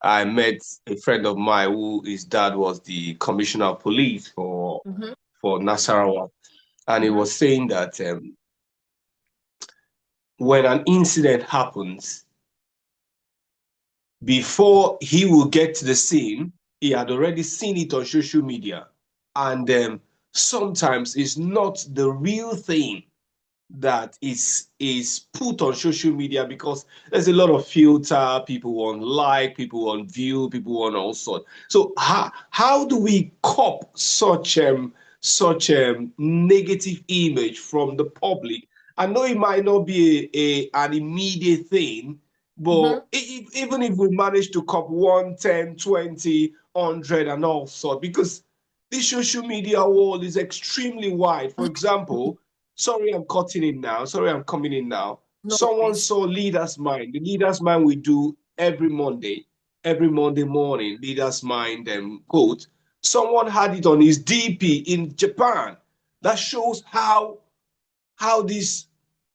I met a friend of mine who his dad was the commissioner of police for Nasarawa, and he was saying that when an incident happens, before he will get to the scene, he had already seen it on social media, and sometimes it's not the real thing that is put on social media because there's a lot of filter. People want like, people want view, people want all sorts. So how do we cop such negative image from the public? I know it might not be an immediate thing, but even if we manage to cop 1, 10, 20, 100 and all sorts, because this social media world is extremely wide. For example, sorry, I'm cutting in now. Sorry, I'm coming in now. No Someone worries. saw Leader's Mind. The Leader's Mind we do every Monday morning, Leader's Mind quote. Someone had it on his DP in Japan. That shows how this.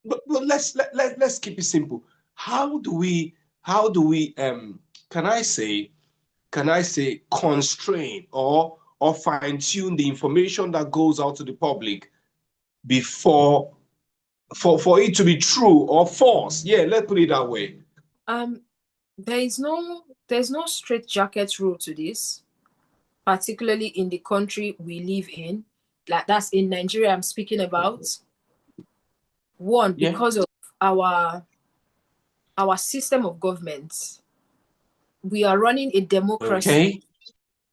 But let's keep it simple. How do we can I say constrain or fine tune the information that goes out to the public before for it to be true or false? Yeah, let's put it that way. There's no straight-jacket rule to this, particularly in the country we live in. Like, that's in Nigeria I'm speaking about. One, because of our system of government. We are running a democracy. Okay.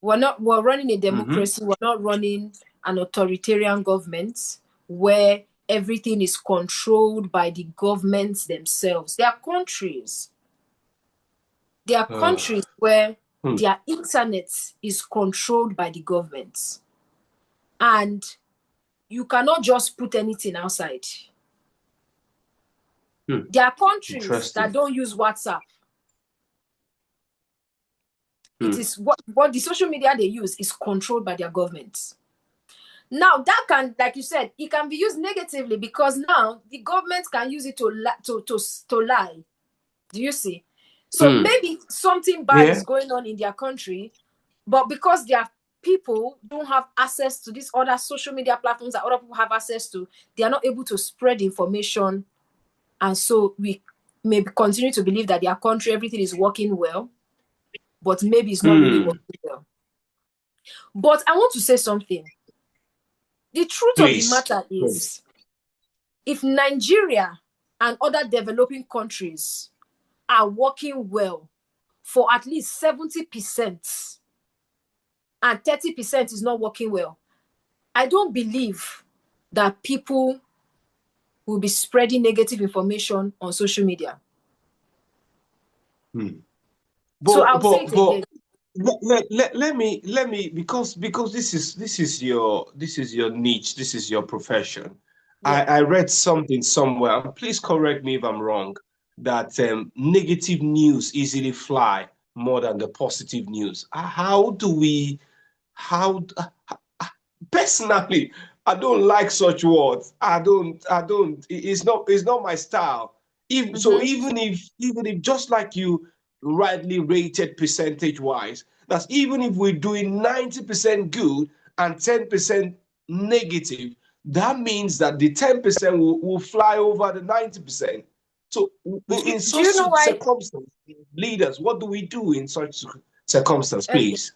We're running a democracy. We're not running an authoritarian government where everything is controlled by the governments themselves. There are countries where their internet is controlled by the government. And you cannot just put anything outside. There are countries that don't use WhatsApp. It is what the social media they use is controlled by their governments. Now that can, like you said, it can be used negatively because now the government can use it to lie. Do you see? So maybe something bad is going on in their country, but because their people don't have access to these other social media platforms that other people have access to, they are not able to spread information. And so we maybe continue to believe that their country, everything is working well, but maybe it's not really working well. But I want to say something. The truth of the matter is, if Nigeria and other developing countries are working well for at least 70% and 30% is not working well, I don't believe that people will be spreading negative information on social media. So I'll say it again. Let me because this is your niche, this is your profession. I read something somewhere, and please correct me if I'm wrong, that negative news easily fly more than the positive news. Personally, I don't like such words. I don't it's not my style. Even if just like you rightly rated percentage wise, that's even if we're doing 90% good and 10% negative, that means that the 10% will fly over the 90%. So in such circumstances, leaders, what do we do in such circumstances, please?